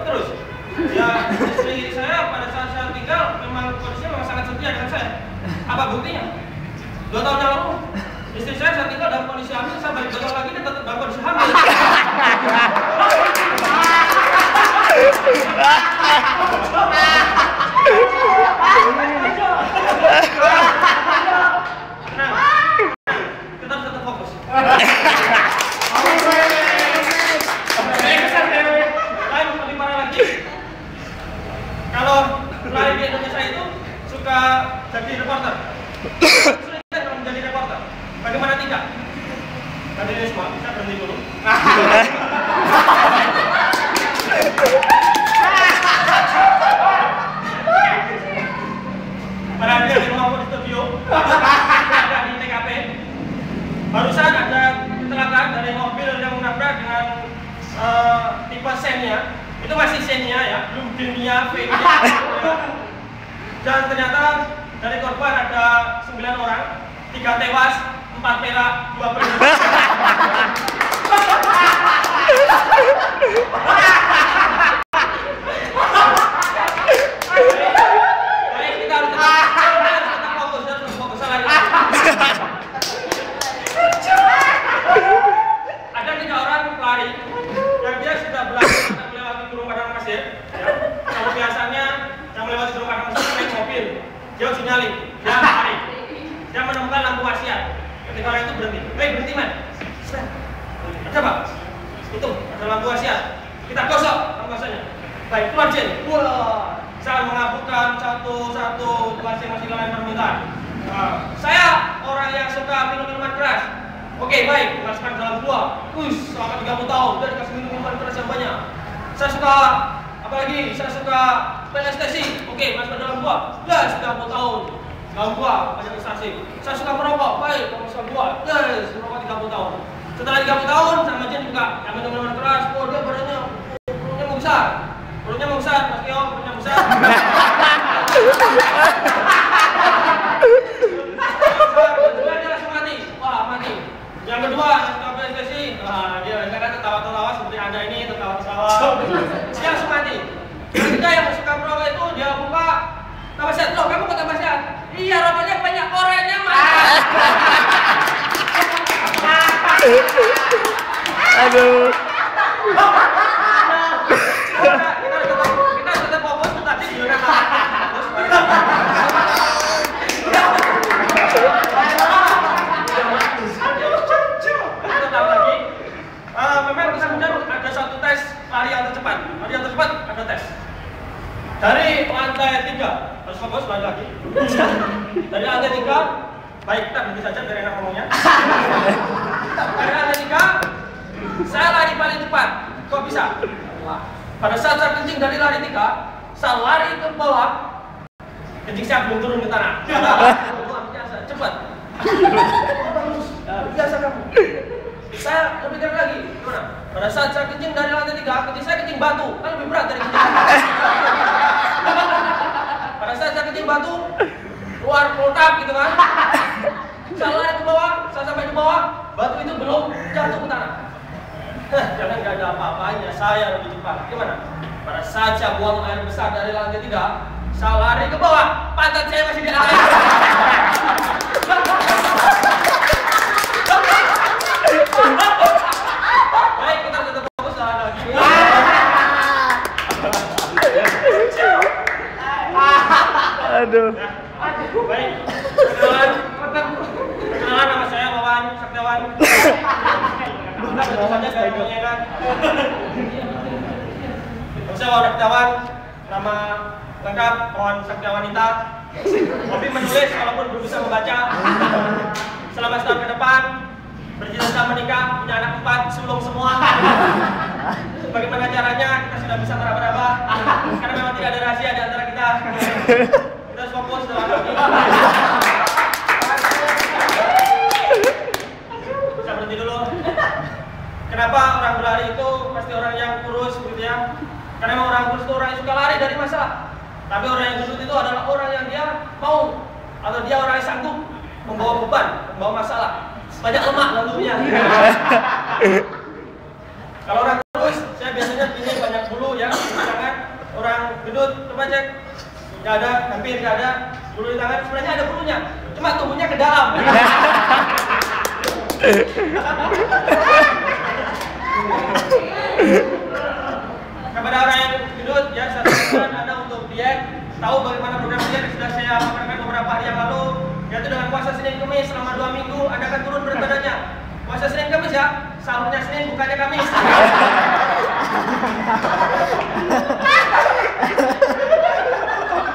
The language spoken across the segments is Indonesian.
terus? Ya istri saya pada saat saya tinggal memang kondisinya memang sangat setia dengan saya. Apa buktinya? 2 tahun yang lalu istri saya tinggal dalam kondisi hamil, saya balik lagi dia tetap dalam kondisi hamil. Nah, tetap fokus. Lebih parah lagi, kalau lari di Indonesia itu suka jadi reporter. Sulit kalau menjadi reporter. Bagaimana tidak? Tadi ini semua, kita berhenti dulu. Pada di rumah di studio, ada di TKP. Barusan ada kecelakaan dari mobil yang menabrak dengan tipe Xenia. Itu masih Xenia ya, belum Xenia V. Dan ternyata dari korban ada 9 orang, 3 tewas, 4 perak, 2 berhenti. Baik, kita harus tetap fokus lagi. Ada 3 orang pelari yang dia sudah belajar melewati burung padang pasir. Ya. Kalau biasanya yang melewati burung padang pasir naik mobil, dia harus nyali, dia lari. Dia menemukan lampu wasiat. Ketika orang itu berhenti, berhenti man. Ada pak? Itu ada lampu wasiat. Kita gosok lampu wasiatnya. Baik, keluar Jin. Wah, saya mengabulkan satu masing-masing lain permintaan. Saya orang yang suka minum minuman keras. Oke, baik, masukkan dalam gua. Selama 30 tahun dia dikasih minuman keras yang banyak. Saya suka apalagi? Saya suka PlayStation. Oke, masukkan dalam gua. Yes, 30 tahun. Dalam gua banyak prestasi. Saya suka merokok. Baik, masukkan gua. Yes, merokok 30 tahun. Setelah 30 tahun sama Jen juga yang minum minuman keras. Oh, dia badannya mau besar. Perutnya mau besar, Mas Kio, perutnya besar. Dia langsung mati. Wah, mati. Yang kedua, suka PlayStation. Dia kadang tertawa-tawa seperti Anda ini, tertawa-tawa. Dia langsung mati. Yang ketiga yang suka merokok itu dia buka tambah sehat. Loh, kamu kok tambah sehat? Iya, rokoknya banyak oranye, Mas. Aduh. Kita tetap fokus tadi juga fokus. Tahu lagi. Memang kemudian ada satu tes lari yang tercepat. Lari yang tercepat ada tes. Dari lantai 3, harus fokus lagi. Dari lantai 3, baik kita berhenti saja biar enak ngomongnya. Dari lantai 3, saya lari paling cepat. Kok bisa? Pada saat saya kencing dari lari 3, saya lari ke bawah. Kencing saya belum turun ke tanah. Luar biasa, cepat. Biasa kamu. Saya berpikir lagi, gimana? Pada saat saya kencing dari lantai 3, kencing saya kencing batu, kan lebih berat dari kencing. Pada saat saya kencing batu, keluar kotak gitu kan. Saya lari ke bawah, saya sampai di bawah, batu itu belum jatuh ke tanah. Jangan nggak ada apa-apanya, saya lebih cepat. Gimana? Pada saat saya buang air besar dari lantai 3, saya lari ke bawah, pantat saya masih di atas. Baik, kita tetap fokus lagi. Aduh. Baik, kenalan nama saya Wawan Saktiawan. Tentu saja saya menyanyikan. Saya Wawan Saktiawan, nama lengkap Wawan Saktiawanita. Hobi menulis walaupun belum bisa membaca. Selama setahun ke depan bercita-cita menikah, punya anak 4, sulung semua. Bagaimana caranya? Kita sudah bisa meraba-raba. Karena memang tidak ada rahasia di antara kita. Kita harus fokus dalam hal ini. Bisa berhenti dulu. Kenapa orang berlari itu pasti orang yang kurus gitu ya? Karena memang orang kurus itu orang yang suka lari dari masalah. Tapi orang yang gendut itu adalah orang yang dia mau atau dia orang yang sanggup membawa beban, membawa masalah. Banyak lemak dalam tubuhnya. Kalau orang kurus, saya biasanya pilih banyak bulu ya. coba cek. Nggak ada, hampir nggak ada. Bulu di tangan sebenarnya ada bulunya, cuma tubuhnya ke dalam. Kepada orang yang gendut, ya saya sarankan Anda untuk diet. Tahu bagaimana program diet yang sudah saya lakukan beberapa hari yang lalu, yaitu dengan puasa Senin Kamis selama 2 minggu Anda akan turun berat badannya. Puasa Senin Kamis ya, sahurnya Senin bukannya Kamis.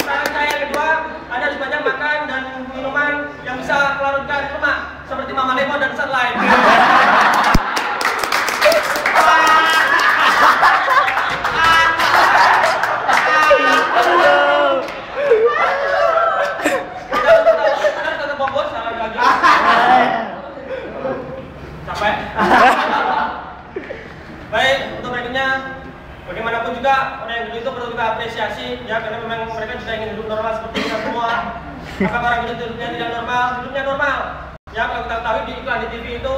Saran saya yang kedua, Anda harus banyak makan dan minuman yang bisa melarutkan lemak seperti Mama Lemon dan Sunlight. Baik, untuk berikutnya, bagaimanapun juga orang yang gendut itu perlu kita apresiasi, ya, karena memang mereka juga ingin hidup normal seperti kita semua. Apakah orang gendut hidupnya tidak normal? Hidupnya normal. Ya, kalau kita ketahui di iklan di TV itu,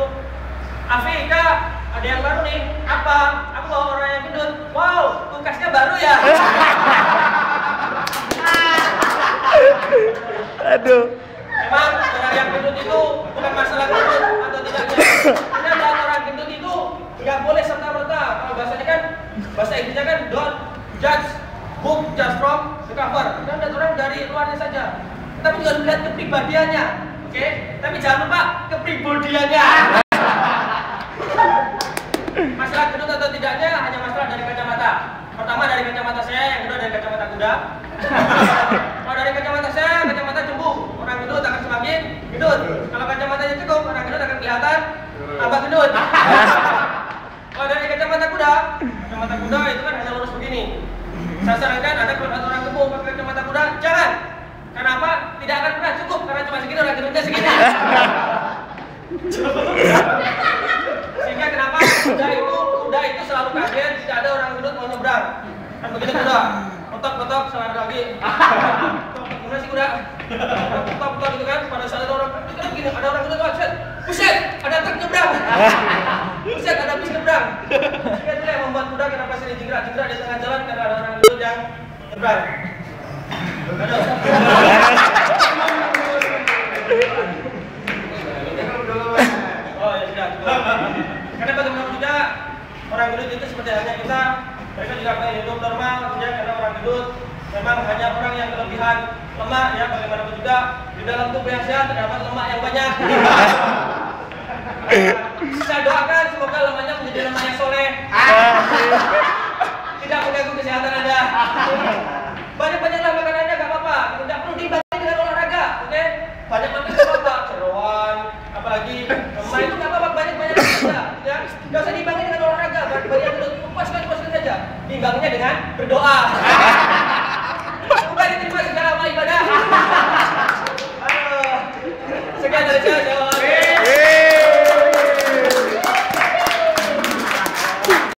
Afrika ada yang baru nih. Apa? Aku bawa orang yang gendut. Wow, kulkasnya baru ya. Aduh. Memang orang yang gendut itu bukan masalah gendut atau tidaknya. Karena lihat orang gendut itu nggak boleh serta-merta. Kalau bahasanya kan, bahasa Inggrisnya kan don't judge book just from the cover. Kita lihat orang dari luarnya saja. Tapi juga harus lihat kepribadiannya, oke? Tapi jangan lupa kepribadiannya. Masalah gendut atau tidaknya hanya masalah dari kacamata. Pertama dari kacamata saya, yang kedua dari kacamata kuda. Kalau dari kacamata saya, kacamata cembung. Orang gendut akan semakin gendut. Kalau kacamatanya cukup, orang gendut akan kelihatan tambah gendut. Kalau dari kacamata kuda itu kan hanya lurus begini. Saya sarankan Anda kalau lihat orang gemuk pakai kacamata kuda, jangan. Kenapa? Tidak akan pernah cukup karena cuma segini, orang gendutnya segini. Sehingga kenapa kuda itu selalu kaget tidak ada orang gendut mau nyebrang. Kan begitu kuda, kotok selari lagi. Gimana sih kuda? Kotok gitu kan. Pada saat ada orang begini, ada orang gendut set. Buset, ada truk nyebrang. Buset, ada bis nyebrang. Sehingga itu yang membuat kuda kenapa sering jingkrak-jingkrak di tengah jalan karena ada orang gendut yang nyebrang. Oh ya sudah. Karena bagaimanapun juga orang gendut itu seperti halnya kita, mereka juga pengen hidup normal, ya, karena orang gendut memang hanya orang yang kelebihan lemak, ya, bagaimanapun juga di dalam tubuh yang sehat terdapat lemak yang banyak. Saya doakan semoga lemaknya menjadi lemak yang soleh, tidak mengganggu kesehatan Anda. Banyak-banyaklah makan Anda, gak apa-apa, tidak perlu diimbangi dengan olahraga, oke? Banyak makan gak apa-apa, jeroan, apalagi lemak itu gak apa-apa, banyak-banyak saja, ya. Gak usah diimbangi dengan olahraga, bagi yang puaskan saja. Diimbanginya dengan berdoa.